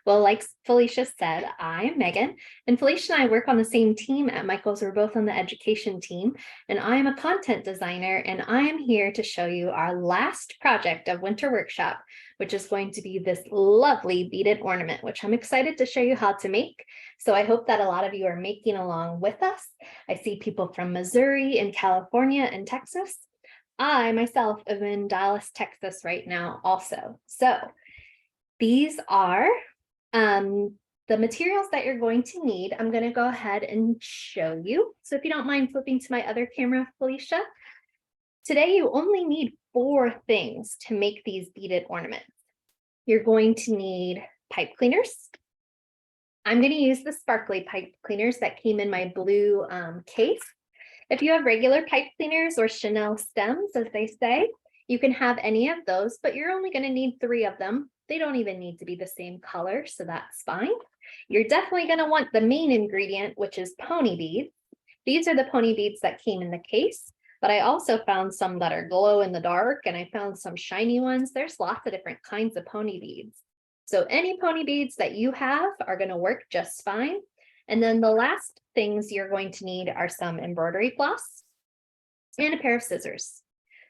Well, like Felicia said, I'm Megan, and Felicia and I work on the same team at Michael's. We're both on the education team, and I'm a content designer, and I'm here to show you our last project of Winter Workshop, which is going to be this lovely beaded ornament, which I'm excited to show you how to make. So I hope that a lot of you are making along with us. I see people from Missouri and California and Texas. I myself am in Dallas, Texas right now also. So these are the materials that you're going to need. I'm going to go ahead and show you. So if you don't mind flipping to my other camera, Felicia, today you only need 4 things to make these beaded ornaments. You're going to need pipe cleaners. I'm going to use the sparkly pipe cleaners that came in my blue case. If you have regular pipe cleaners or Chanel stems, as they say, you can have any of those, but you're only going to need 3 of them. They don't even need to be the same color, so that's fine. You're definitely going to want the main ingredient, which is pony beads. These are the pony beads that came in the case, but I also found some that are glow in the dark, and I found some shiny ones. There's lots of different kinds of pony beads. So any pony beads that you have are going to work just fine. And then the last things you're going to need are some embroidery floss and a pair of scissors.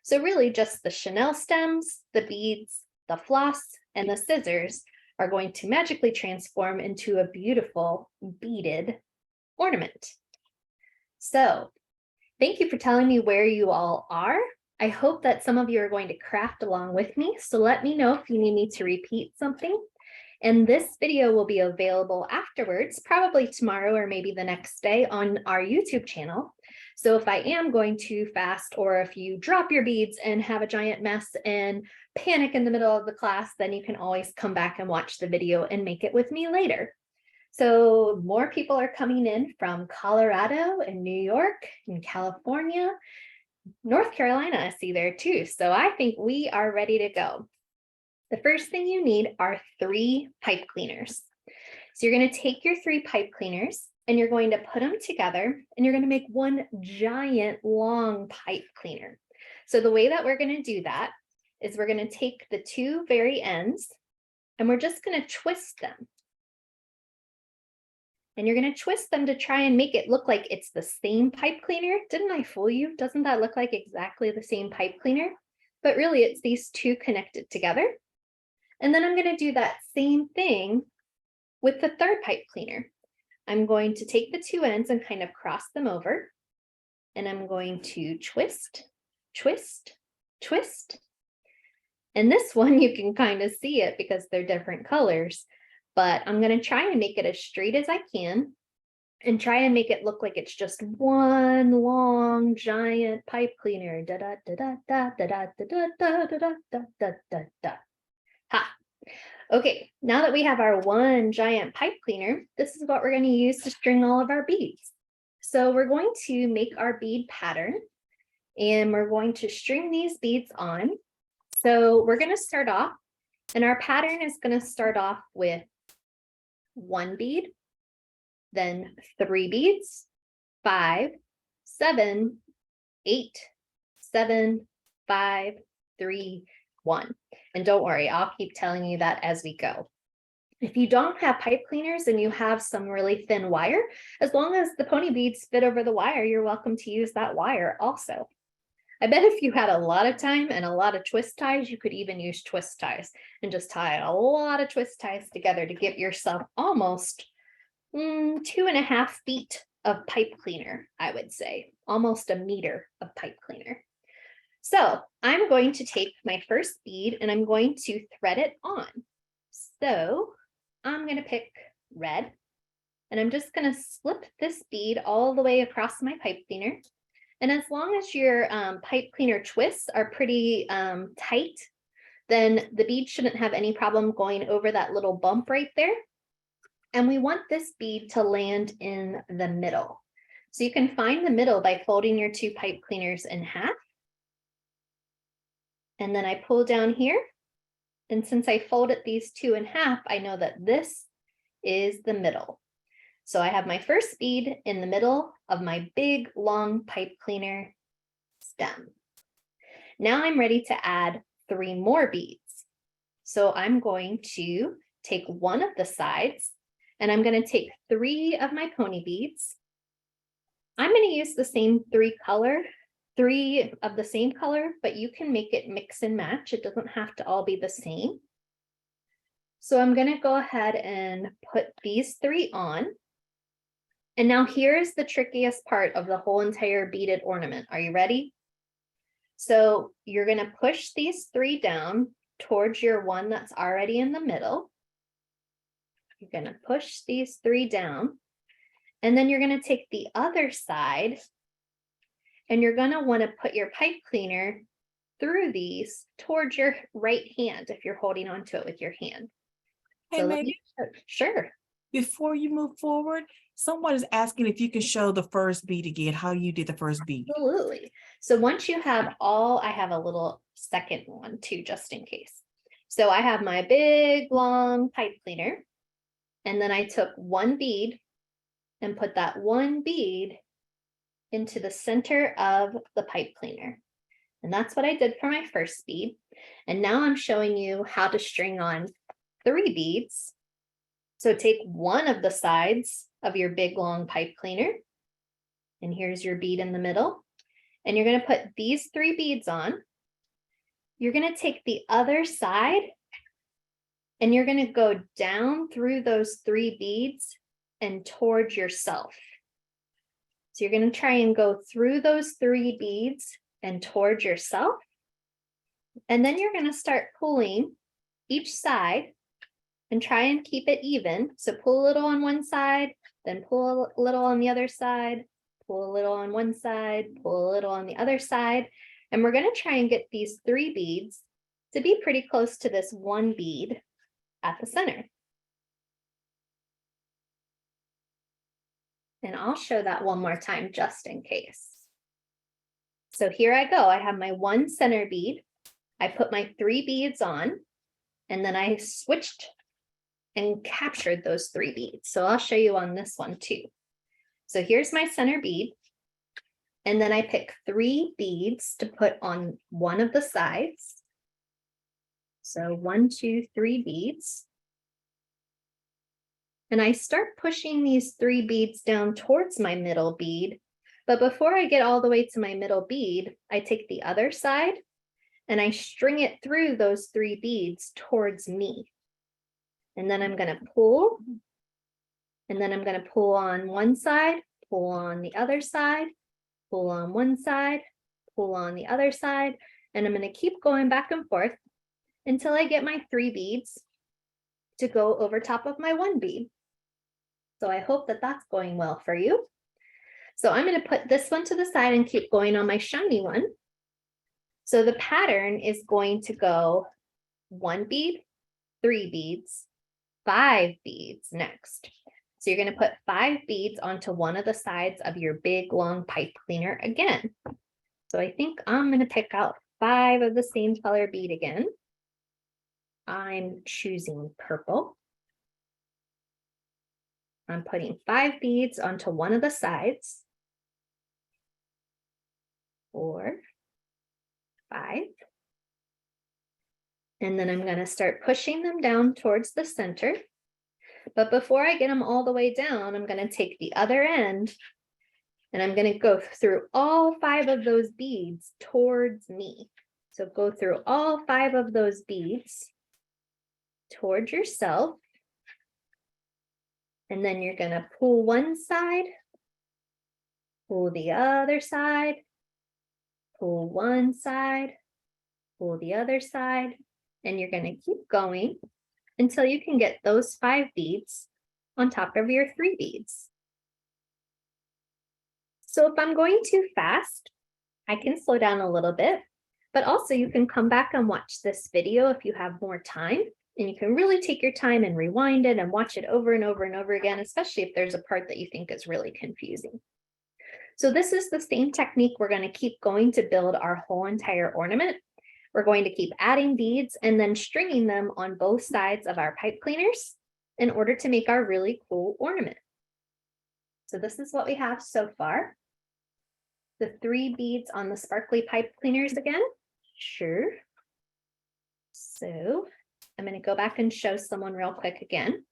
So really just the Chanel stems, the beads, the floss, and the scissors are going to magically transform into a beautiful beaded ornament. So thank you for telling me where you all are. I hope that some of you are going to craft along with me. So let me know if you need me to repeat something. And this video will be available afterwards, probably tomorrow or maybe the next day on our YouTube channel. So if I am going too fast, or if you drop your beads and have a giant mess and panic in the middle of the class, then you can always come back and watch the video and make it with me later. So more people are coming in from Colorado and New York and California, North Carolina, I see there too. So I think we are ready to go. The first thing you need are 3 pipe cleaners. So you're going to take your 3 pipe cleaners and you're going to put them together, and you're going to make one giant long pipe cleaner. So the way that we're going to do that is we're going to take the 2 very ends and we're just going to twist them. And you're going to twist them to try and make it look like it's the same pipe cleaner. Didn't I fool you? Doesn't that look like exactly the same pipe cleaner? But really it's these 2 connected together. And then I'm going to do that same thing with the 3rd pipe cleaner. I'm going to take the 2 ends and kind of cross them over. And I'm going to twist, twist, twist. And this one, you can kind of see it because they're different colors. But I'm going to try and make it as straight as I can and try and make it look like it's just one long giant pipe cleaner. Da da da da da da da da da da da da da da da. Ha. Okay, now that we have our one giant pipe cleaner, this is what we're going to use to string all of our beads. So we're going to make our bead pattern, and we're going to string these beads on. So we're going to start off, and our pattern is going to start off with 1 bead, then 3 beads, 5, 7, 8, 7, 5, 3, 1. And don't worry, I'll keep telling you that as we go. If you don't have pipe cleaners and you have some really thin wire, as long as the pony beads fit over the wire, you're welcome to use that wire also. I bet if you had a lot of time and a lot of twist ties, you could even use twist ties and just tie a lot of twist ties together to give yourself almost 2.5 feet of pipe cleaner, I would say, almost a meter of pipe cleaner. So I'm going to take my first bead and I'm going to thread it on. So I'm going to pick red, and I'm just going to slip this bead all the way across my pipe cleaner. And as long as your pipe cleaner twists are pretty tight, then the bead shouldn't have any problem going over that little bump right there. And we want this bead to land in the middle. So you can find the middle by folding your 2 pipe cleaners in half. And then I pull down here. And since I folded these 2 in half, I know that this is the middle. So I have my first bead in the middle of my big long pipe cleaner stem. Now I'm ready to add 3 more beads. So I'm going to take one of the sides, and I'm going to take 3 of my pony beads. I'm going to use the same 3 of the same color, but you can make it mix and match. It doesn't have to all be the same. So I'm going to go ahead and put these 3 on. And now here's the trickiest part of the whole entire beaded ornament. Are you ready? So you're going to push these 3 down towards your one that's already in the middle. You're going to push these 3 down, and then you're going to take the other side, and you're going to want to put your pipe cleaner through these towards your right hand if you're holding onto it with your hand. Hey, So Megan, sure. before you move forward, someone is asking if you can show the first bead again, how you did the first bead. Absolutely. So once you have all, I have a little second one too, just in case. So I have my big long pipe cleaner, and then I took 1 bead and put that 1 bead into the center of the pipe cleaner. And that's what I did for my first bead. And now I'm showing you how to string on 3 beads. So take one of the sides of your big long pipe cleaner, and here's your bead in the middle. And you're going to put these 3 beads on. You're going to take the other side, and you're going to go down through those 3 beads and towards yourself. So you're going to try and go through those 3 beads and towards yourself. And then you're going to start pulling each side and try and keep it even. So pull a little on one side, then pull a little on the other side, pull a little on one side, pull a little on the other side. And we're going to try and get these 3 beads to be pretty close to this 1 bead at the center. And I'll show that one more time just in case. So here I go. I have my 1 center bead. I put my 3 beads on, and then I switched and captured those 3 beads. So I'll show you on this one too. So here's my center bead. And then I pick 3 beads to put on one of the sides. So 1, 2, 3 beads. And I start pushing these 3 beads down towards my middle bead. But before I get all the way to my middle bead, I take the other side and I string it through those 3 beads towards me. And then I'm going to pull, and then I'm going to pull on one side, pull on the other side, pull on one side, pull on the other side, and I'm going to keep going back and forth until I get my 3 beads to go over top of my 1 bead. So I hope that that's going well for you. So I'm going to put this one to the side and keep going on my shiny one. So the pattern is going to go 1 bead, 3 beads, 5 beads next. So you're going to put 5 beads onto one of the sides of your big long pipe cleaner again. So I think I'm going to pick out 5 of the same color bead again. I'm choosing purple. I'm putting 5 beads onto one of the sides. 4, 5. And then I'm going to start pushing them down towards the center. But before I get them all the way down, I'm going to take the other end and I'm going to go through all 5 of those beads towards me. So go through all 5 of those beads towards yourself. And then you're going to pull one side, pull the other side, pull one side, pull the other side, and you're going to keep going until you can get those 5 beads on top of your 3 beads. So if I'm going too fast, I can slow down a little bit, but also you can come back and watch this video if you have more time, and you can really take your time and rewind it and watch it over and over and over again, especially if there's a part that you think is really confusing. So this is the same technique we're going to keep going to build our whole entire ornament. We're going to keep adding beads and then stringing them on both sides of our pipe cleaners in order to make our really cool ornament. So this is what we have so far. The 3 beads on the sparkly pipe cleaners again. Sure. So I'm going to go back and show someone real quick again.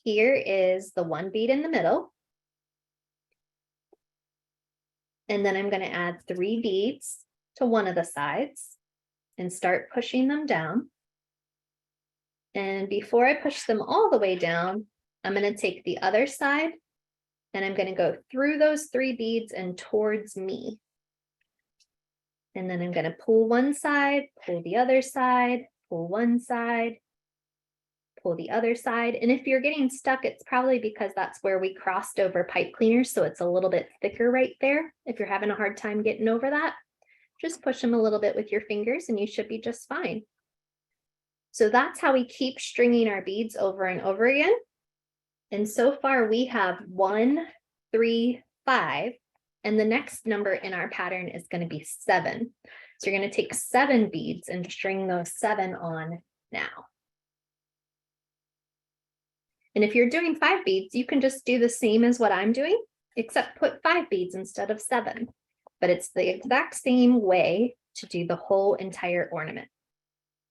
Here is the one bead in the middle. And then I'm going to add 3 beads to one of the sides and start pushing them down. And before I push them all the way down, I'm going to take the other side and I'm going to go through those 3 beads and towards me. And then I'm going to pull one side, pull the other side, pull one side, pull the other side. And if you're getting stuck, it's probably because that's where we crossed over pipe cleaners. So it's a little bit thicker right there. If you're having a hard time getting over that, just push them a little bit with your fingers and you should be just fine. So that's how we keep stringing our beads over and over again. And so far we have 1, 3, 5, and the next number in our pattern is going to be 7. So you're going to take 7 beads and string those 7 on now. And if you're doing 5 beads, you can just do the same as what I'm doing, except put 5 beads instead of 7. But it's the exact same way to do the whole entire ornament.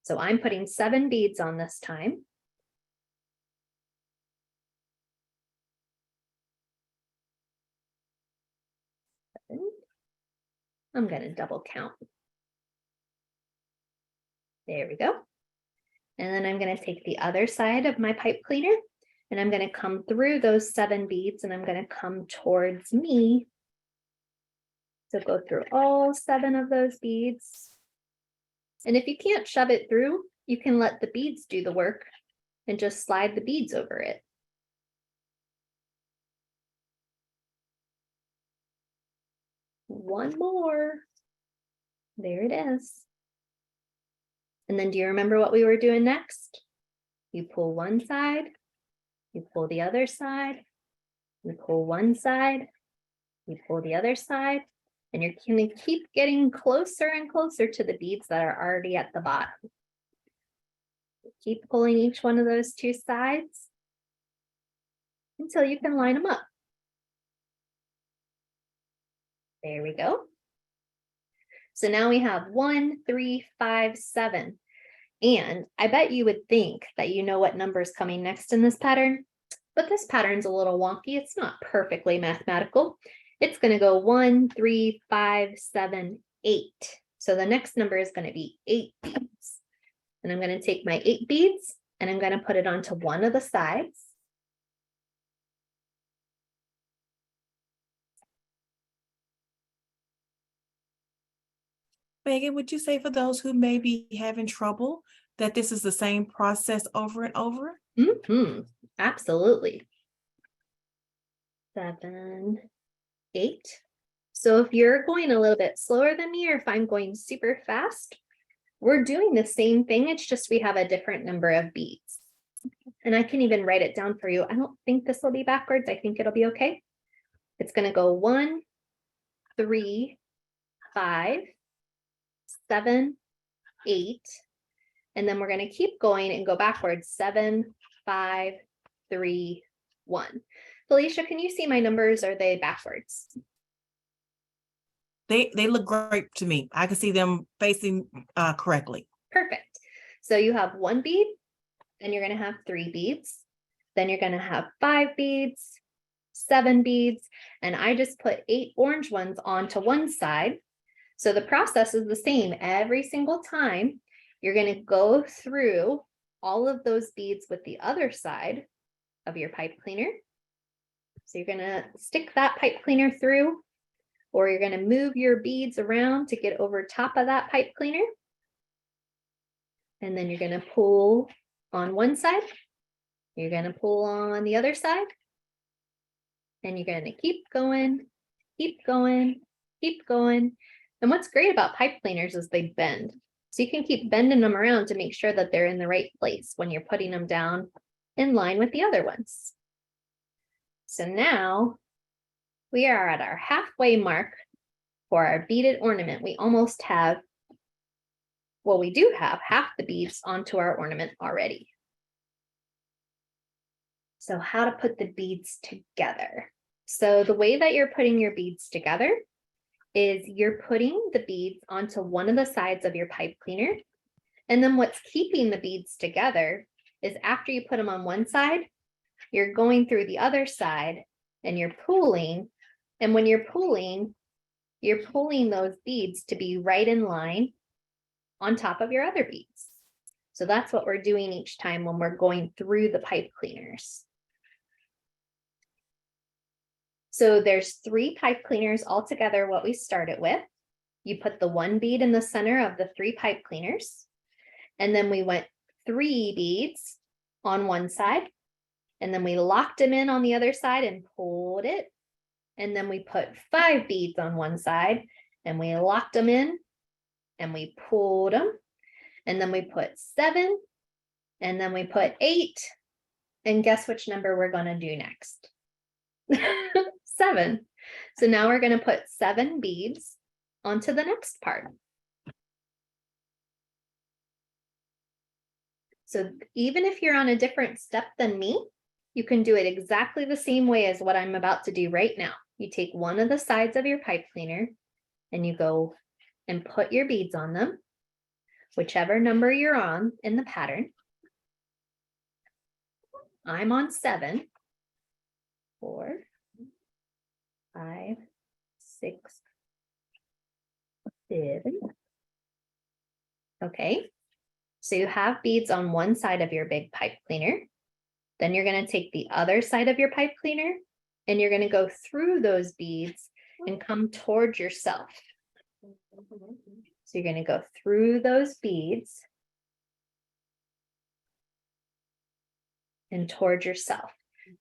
So I'm putting 7 beads on this time. I'm going to double count. There we go. And then I'm going to take the other side of my pipe cleaner and I'm going to come through those 7 beads and I'm going to come towards me. So go through all 7 of those beads. And if you can't shove it through, you can let the beads do the work and just slide the beads over it. One more. There it is. And then do you remember what we were doing next? You pull one side, you pull the other side, you pull one side, you pull the other side, and you're going to keep getting closer and closer to the beads that are already at the bottom. Keep pulling each one of those 2 sides until you can line them up. There we go. So now we have 1, 3, 5, 7. And I bet you would think that you know what number is coming next in this pattern, but this pattern's a little wonky. It's not perfectly mathematical. It's going to go 1, 3, 5, 7, 8. So the next number is going to be 8 beads. And I'm going to take my 8 beads and I'm going to put it onto one of the sides. Megan, would you say for those who may be having trouble that this is the same process over and over? Absolutely. 7, 8. So if you're going a little bit slower than me, or if I'm going super fast, we're doing the same thing. It's just we have a different number of beads. And I can even write it down for you. I don't think this will be backwards. I think it'll be okay. It's going to go 1, 3, 5, 7, 8. And then we're going to keep going and go backwards. 7, 5, 3, 1. Felicia, can you see my numbers? Are they backwards? They look great to me. I can see them facing correctly. Perfect. So you have 1 bead, then you're going to have 3 beads, then you're going to have 5 beads, 7 beads, and I just put 8 orange ones onto one side. So the process is the same every single time. You're going to go through all of those beads with the other side of your pipe cleaner. So you're going to stick that pipe cleaner through, or you're going to move your beads around to get over top of that pipe cleaner. And then you're going to pull on one side. You're going to pull on the other side. And you're going to keep going, keep going, keep going. And what's great about pipe cleaners is they bend. So you can keep bending them around to make sure that they're in the right place when you're putting them down in line with the other ones. So now we are at our halfway mark for our beaded ornament. We almost have, well, we do have half the beads onto our ornament already. So how to put the beads together. So the way that you're putting your beads together is you're putting the beads onto one of the sides of your pipe cleaner, And then what's keeping the beads together is after you put them on one side, you're going through the other side and you're pulling. And when you're pulling those beads to be right in line on top of your other beads. So that's what we're doing each time when we're going through the pipe cleaners. So there's 3 pipe cleaners altogether, what we started with. You put the 1 bead in the center of the 3 pipe cleaners. And then we went 3 beads on one side. And then we locked them in on the other side and pulled it. And then we put 5 beads on one side and we locked them in and we pulled them. And then we put 7 and then we put 8. And guess which number we're going to do next? 7. So now we're going to put 7 beads onto the next part. So even if you're on a different step than me, you can do it exactly the same way as what I'm about to do right now. You take one of the sides of your pipe cleaner and you go and put your beads on them, whichever number you're on in the pattern. I'm on 7, 4, 5, 6, 7. Okay, so you have beads on one side of your big pipe cleaner. Then you're going to take the other side of your pipe cleaner and you're going to go through those beads and come towards yourself. So you're going to go through those beads and towards yourself.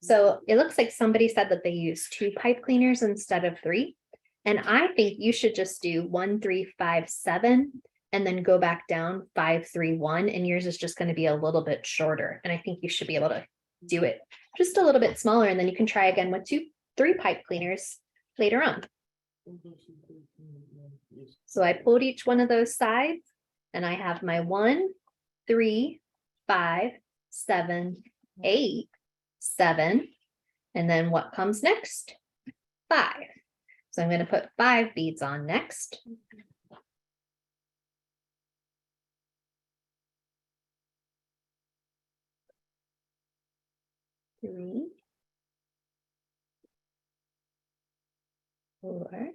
So it looks like somebody said that they use 2 pipe cleaners instead of 3. And I think you should just do 1, 3, 5, 7, and then go back down 5, 3, 1. And yours is just going to be a little bit shorter. And I think you should be able to do it just a little bit smaller. And then you can try again with 2, 3 pipe cleaners later on. So I pulled each one of those sides and I have my 1, 3, 5, 7, 8, 7. And then what comes next? 5. So I'm going to put 5 beads on next. Three, 4.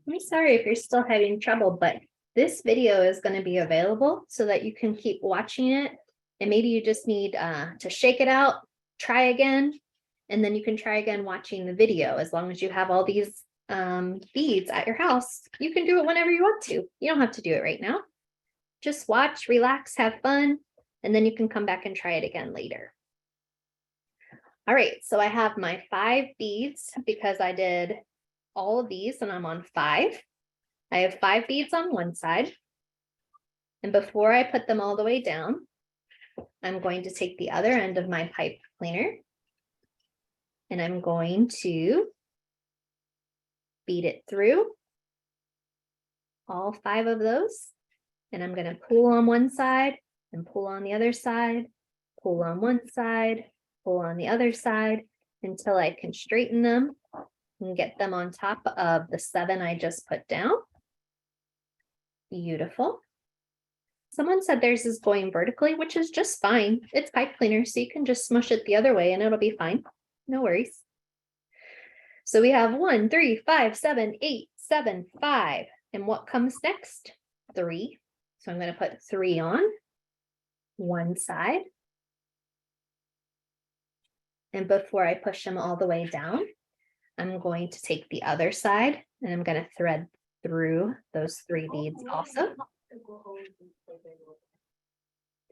I'm sorry if you're still having trouble, but this video is going to be available so that you can keep watching it. And maybe you just need to shake it out, try again, and then you can try again watching the video. As long as you have all these beads at your house, you can do it whenever you want to. You don't have to do it right now. Just watch, relax, have fun, and then you can come back and try it again later. All right, so I have my 5 beads because I did all of these and I'm on 5. I have 5 beads on one side. And before I put them all the way down, I'm going to take the other end of my pipe cleaner and I'm going to bead it through all 5 of those. And I'm going to pull on one side and pull on the other side, pull on one side, pull on the other side until I can straighten them and get them on top of the 7 I just put down. Beautiful. Someone said theirs is going vertically, which is just fine. It's pipe cleaner, so you can just smush it the other way and it'll be fine. No worries. So we have 1, 3, 5, 7, 8, 7, 5. And what comes next? 3. So I'm going to put 3 on one side. And before I push them all the way down, I'm going to take the other side and I'm going to thread through those 3 beads also.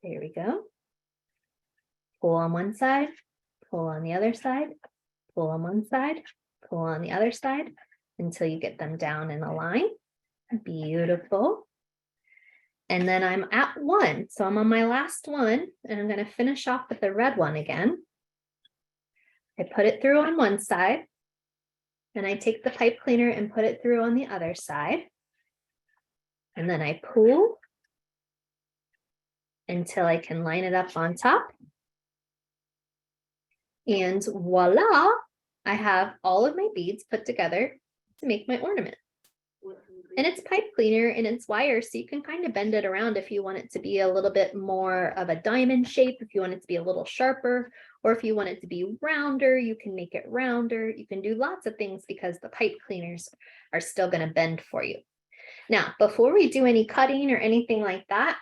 There we go. Pull on one side, pull on the other side, pull on one side, pull on the other side until you get them down in a line. Beautiful. And then I'm at 1. So I'm on my last one and I'm going to finish off with the red one again. I put it through on one side and I take the pipe cleaner and put it through on the other side. And then I pull until I can line it up on top. And voila, I have all of my beads put together to make my ornament. And it's pipe cleaner and it's wire, so you can kind of bend it around if you want it to be a little bit more of a diamond shape, if you want it to be a little sharper, or if you want it to be rounder, you can make it rounder. You can do lots of things because the pipe cleaners are still going to bend for you. Now, before we do any cutting or anything like that,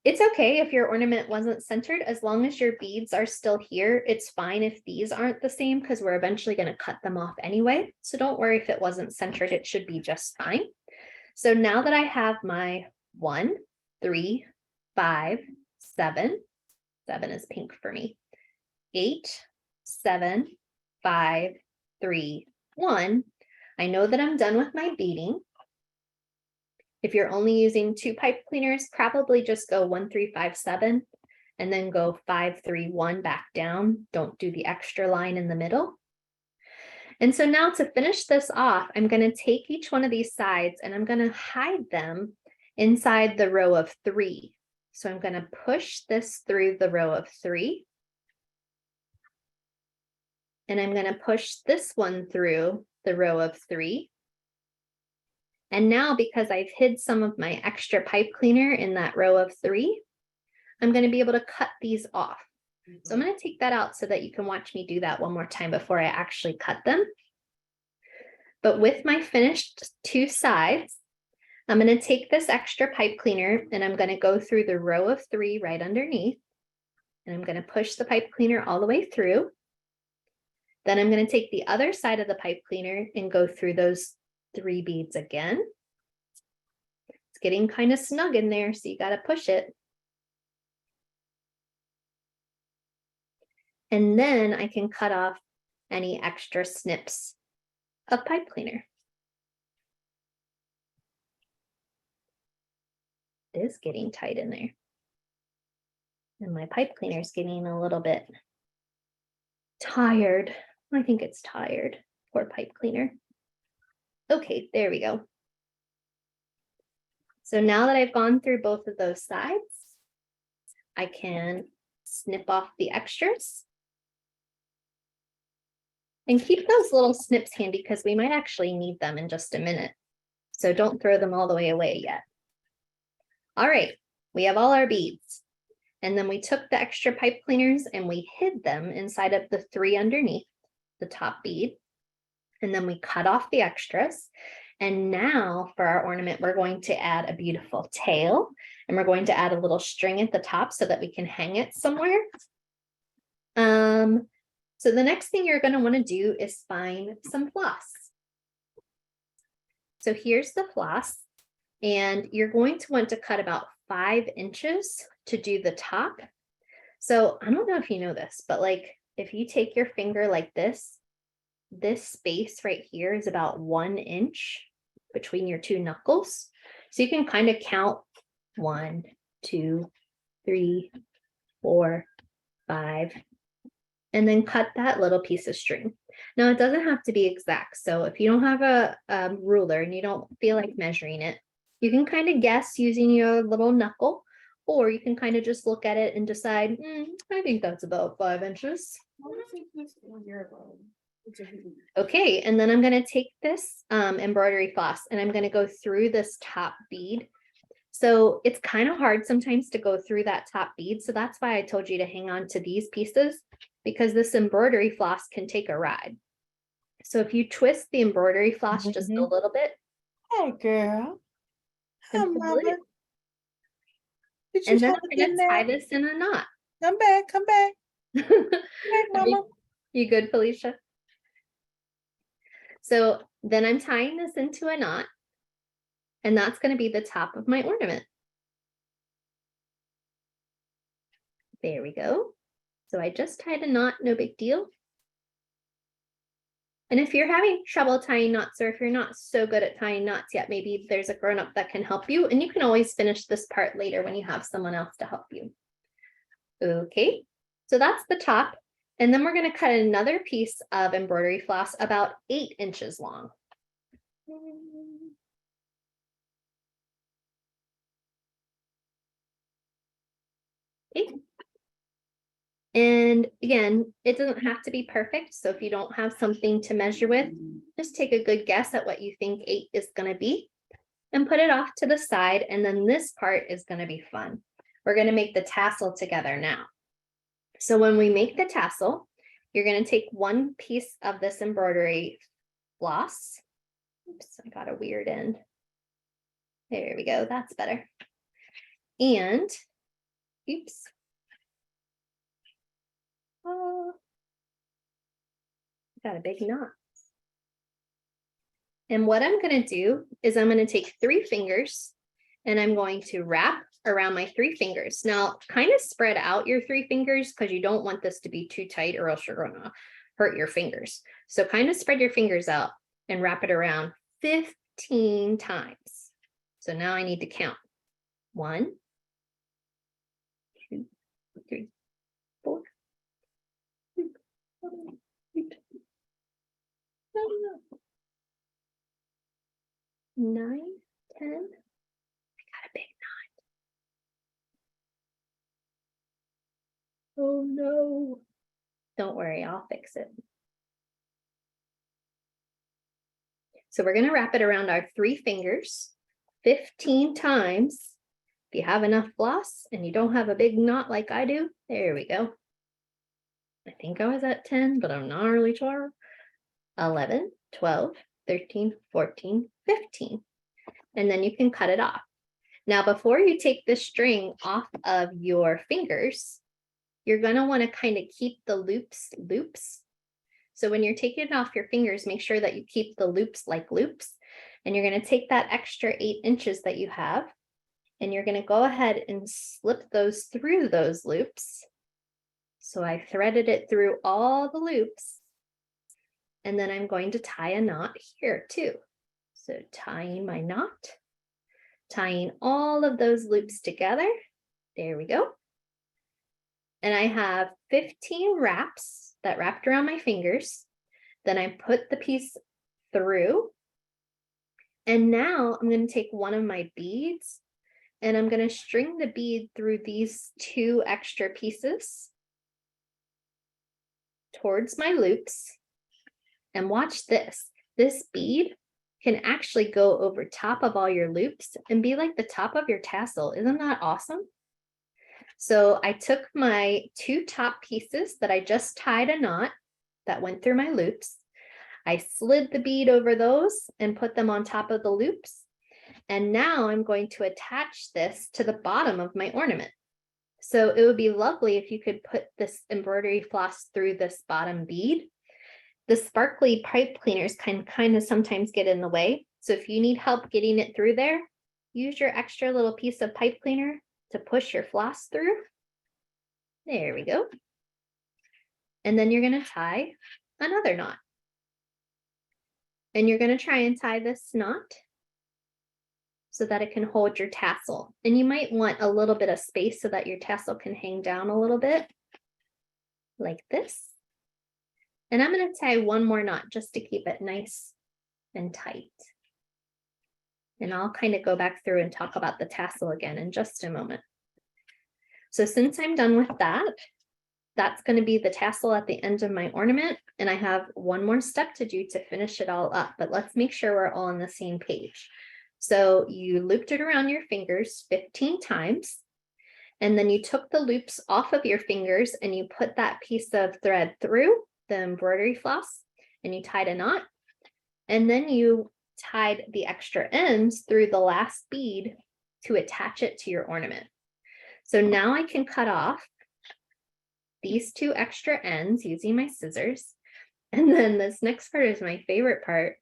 it's okay if your ornament wasn't centered, as long as your beads are still here. It's fine if these aren't the same because we're eventually going to cut them off anyway. So don't worry if it wasn't centered, it should be just fine. So now that I have my 1, 3, 5, 7, 7 is pink for me, 8, 7, 5, 3, 1, I know that I'm done with my beading. If you're only using 2 pipe cleaners, probably just go 1, 3, 5, 7, and then go 5, 3, 1 back down. Don't do the extra line in the middle. And so now to finish this off, I'm going to take each one of these sides and I'm going to hide them inside the row of 3. So I'm going to push this through the row of 3. And I'm going to push this one through the row of 3. And now, because I've hid some of my extra pipe cleaner in that row of 3, I'm going to be able to cut these off. So I'm going to take that out so that you can watch me do that one more time before I actually cut them. But with my finished 2 sides, I'm going to take this extra pipe cleaner and I'm going to go through the row of 3 right underneath. And I'm going to push the pipe cleaner all the way through. Then I'm going to take the other side of the pipe cleaner and go through those 3 beads again. It's getting kind of snug in there, so you got to push it. And then I can cut off any extra snips of pipe cleaner. It is getting tight in there. And my pipe cleaner is getting a little bit tired. I think it's tired. Poor pipe cleaner. Okay, there we go. So now that I've gone through both of those sides, I can snip off the extras. And keep those little snips handy because we might actually need them in just a minute. So don't throw them all the way away yet. All right, we have all our beads. And then we took the extra pipe cleaners and we hid them inside of the 3 underneath the top bead. And then we cut off the extras. And now for our ornament, we're going to add a beautiful tail, and we're going to add a little string at the top so that we can hang it somewhere. So the next thing you're going to want to do is find some floss. So here's the floss, and you're going to want to cut about 5 inches to do the top. So I don't know if you know this, but like if you take your finger like this space right here is about 1 inch between your 2 knuckles. So you can kind of count 1, 2, 3, 4, 5, and then cut that little piece of string. Now it doesn't have to be exact. So if you don't have a ruler and you don't feel like measuring it, you can kind of guess using your little knuckle, or you can kind of just look at it and decide, I think that's about 5 inches. Okay, and then I'm going to take this embroidery floss and I'm going to go through this top bead. So it's kind of hard sometimes to go through that top bead. So that's why I told you to hang on to these pieces, because this embroidery floss can take a ride. So if you twist the embroidery floss just a little bit. Hey, girl. Hi, Mama. And then I'm going to tie this in a knot. Come back, come back. Come back, Mama. You good, Felicia? So then I'm tying this into a knot, and that's going to be the top of my ornament. There we go. So I just tied a knot, no big deal. And if you're having trouble tying knots, or if you're not so good at tying knots yet, maybe there's a grown-up that can help you, and you can always finish this part later when you have someone else to help you. Okay, so that's the top. And then we're going to cut another piece of embroidery floss about 8 inches long. Okay. And again, it doesn't have to be perfect. So if you don't have something to measure with, just take a good guess at what you think 8 is going to be and put it off to the side. And then this part is going to be fun. We're going to make the tassel together now. So when we make the tassel, you're going to take one piece of this embroidery floss. Oops, I got a weird end. There we go. That's better. And, oops. Oh, got a big knot. And what I'm going to do is I'm going to take 3 fingers and I'm going to wrap around my 3 fingers. Now, kind of spread out your 3 fingers because you don't want this to be too tight or else you're going to hurt your fingers. So kind of spread your fingers out and wrap it around 15 times. So now I need to count. 1, 2, 3, 4, 5, 6, 7, 9, 10. I got a big knot. Oh no. Don't worry, I'll fix it. So we're going to wrap it around our 3 fingers 15 times. If you have enough floss and you don't have a big knot like I do, there we go. I think I was at 10, but I'm not really sure. 11, 12, 13, 14, 15. And then you can cut it off. Now, before you take the string off of your fingers, you're going to want to kind of keep the loops. So when you're taking it off your fingers, make sure that you keep the loops like loops. And you're going to take that extra 8 inches that you have, and you're going to go ahead and slip those through those loops. So I threaded it through all the loops. And then I'm going to tie a knot here too. So tying my knot, tying all of those loops together. There we go. And I have 15 wraps that wrapped around my fingers. Then I put the piece through. And now I'm going to take one of my beads and I'm going to string the bead through these 2 extra pieces towards my loops. And watch this. This bead can actually go over top of all your loops and be like the top of your tassel. Isn't that awesome? So I took my 2 top pieces that I just tied a knot that went through my loops. I slid the bead over those and put them on top of the loops. And now I'm going to attach this to the bottom of my ornament. So it would be lovely if you could put this embroidery floss through this bottom bead. The sparkly pipe cleaners can kind of sometimes get in the way. So if you need help getting it through there, use your extra little piece of pipe cleaner to push your floss through. There we go. And then you're going to tie another knot. And you're going to try and tie this knot so that it can hold your tassel. And you might want a little bit of space so that your tassel can hang down a little bit like this. And I'm going to tie one more knot just to keep it nice and tight. And I'll kind of go back through and talk about the tassel again in just a moment. So since I'm done with that, that's going to be the tassel at the end of my ornament. And I have one more step to do to finish it all up, but let's make sure we're all on the same page. So you looped it around your fingers 15 times. And then you took the loops off of your fingers and you put that piece of thread through the embroidery floss and you tied a knot. And then you tied the extra ends through the last bead to attach it to your ornament. So now I can cut off these 2 extra ends using my scissors. And then this next part is my favorite part,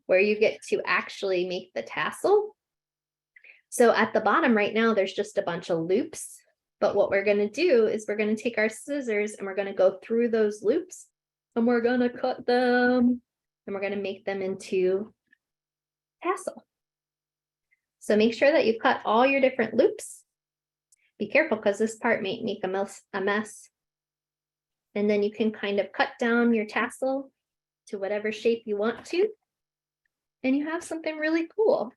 where you get to actually make the tassel. So at the bottom right now, there's just a bunch of loops. But what we're going to do is we're going to take our scissors and we're going to go through those loops and we're going to cut them and we're going to make them into tassel. So make sure that you cut all your different loops. Be careful because this part may make a mess. And then you can kind of cut down your tassel to whatever shape you want to. And you have something really cool.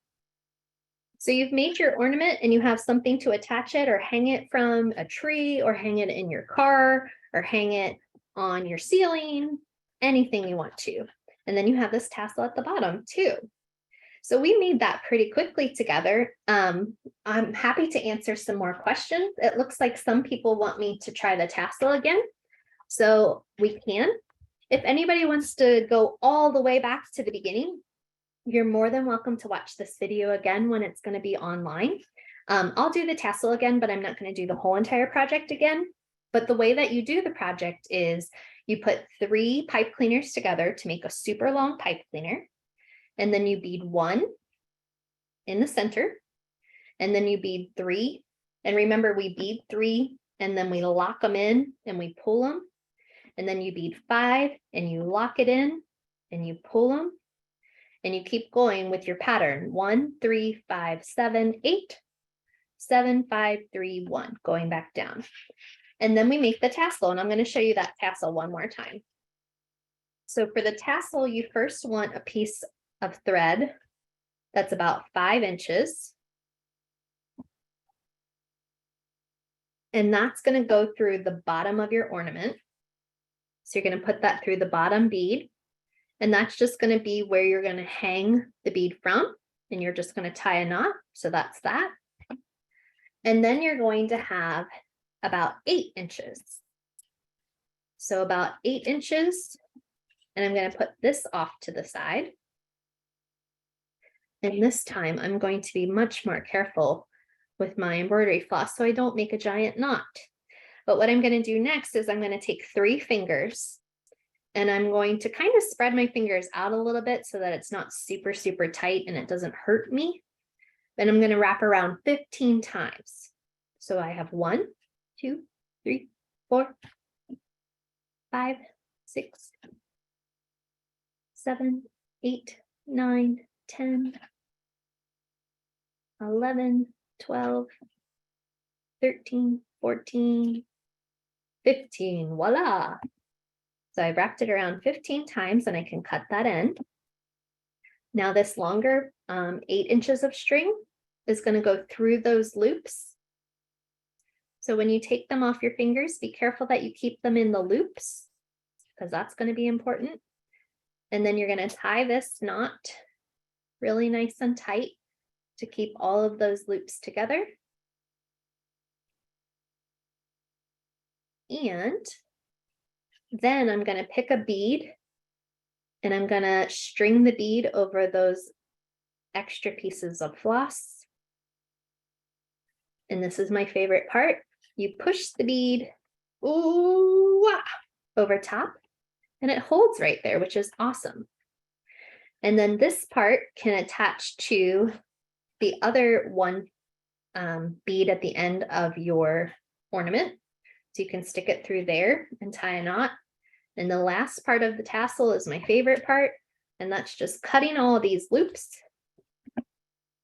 So you've made your ornament and you have something to attach it or hang it from a tree or hang it in your car or hang it on your ceiling, anything you want to. And then you have this tassel at the bottom too. So we made that pretty quickly together. I'm happy to answer some more questions. It looks like some people want me to try the tassel again. So we can. If anybody wants to go all the way back to the beginning, you're more than welcome to watch this video again when it's going to be online. I'll do the tassel again, but I'm not going to do the whole entire project again. But the way that you do the project is you put 3 pipe cleaners together to make a super long pipe cleaner. And then you bead 1 in the center. And then you bead 3. And remember, we bead 3 and then we lock them in and we pull them. And then you bead 5 and you lock it in and you pull them. And you keep going with your pattern. 1, 3, 5, 7, 8, 7, 5, 3, 1, going back down. And then we make the tassel, and I'm going to show you that tassel one more time. So for the tassel, you first want a piece of thread that's about 5 inches. And that's going to go through the bottom of your ornament. So you're going to put that through the bottom bead. And that's just going to be where you're going to hang the bead from. And you're just going to tie a knot. So that's that. And then you're going to have about 8 inches. So about 8 inches. And I'm going to put this off to the side. And this time I'm going to be much more careful with my embroidery floss so I don't make a giant knot. But what I'm going to do next is I'm going to take 3 fingers and I'm going to kind of spread my fingers out a little bit so that it's not super, super tight and it doesn't hurt me. Then I'm going to wrap around 15 times. So I have 1, 2, 3, 4, 5, 6, 7, 8, 9, 10, 11, 12, 13, 14, 15, voila. So I wrapped it around 15 times and I can cut that end. Now this longer 8 inches of string is going to go through those loops. So when you take them off your fingers, be careful that you keep them in the loops because that's going to be important. And then you're going to tie this knot really nice and tight to keep all of those loops together. And then I'm going to pick a bead and I'm going to string the bead over those extra pieces of floss. And this is my favorite part. You push the bead over top and it holds right there, which is awesome. And then this part can attach to the other one bead at the end of your ornament. So you can stick it through there and tie a knot. And the last part of the tassel is my favorite part. And that's just cutting all these loops.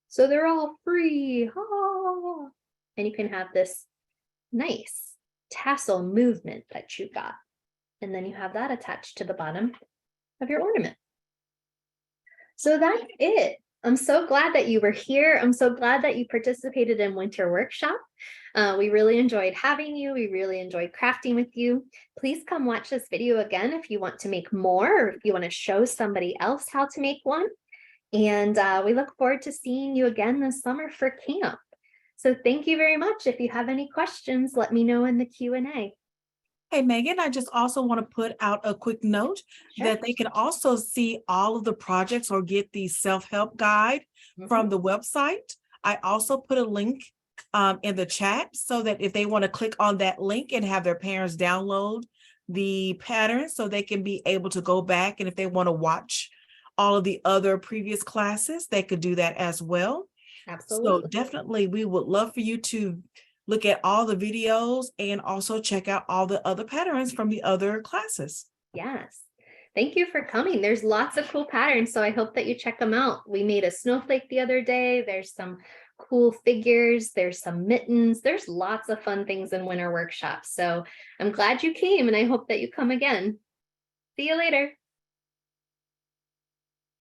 So they're all free. Oh. And you can have this nice tassel movement that you got. And then you have that attached to the bottom of your ornament. So that's it. I'm so glad that you were here. I'm so glad that you participated in Winter Workshop. We really enjoyed having you. We really enjoyed crafting with you. Please come watch this video again if you want to make more or if you want to show somebody else how to make one. And we look forward to seeing you again this summer for camp. So thank you very much. If you have any questions, let me know in the Q&A. Hey, Megan, I just also want to put out a quick note that they can also see all of the projects or get the self-help guide from the website. I also put a link in the chat so that if they want to click on that link and have their parents download the patterns so they can be able to go back. And if they want to watch all of the other previous classes, they could do that as well. Absolutely. So definitely, we would love for you to look at all the videos and also check out all the other patterns from the other classes. Yes. Thank you for coming. There's lots of cool patterns, so I hope that you check them out. We made a snowflake the other day. There's some cool figures. There's some mittens. There's lots of fun things in Winter Workshop. So I'm glad you came and I hope that you come again. See you later.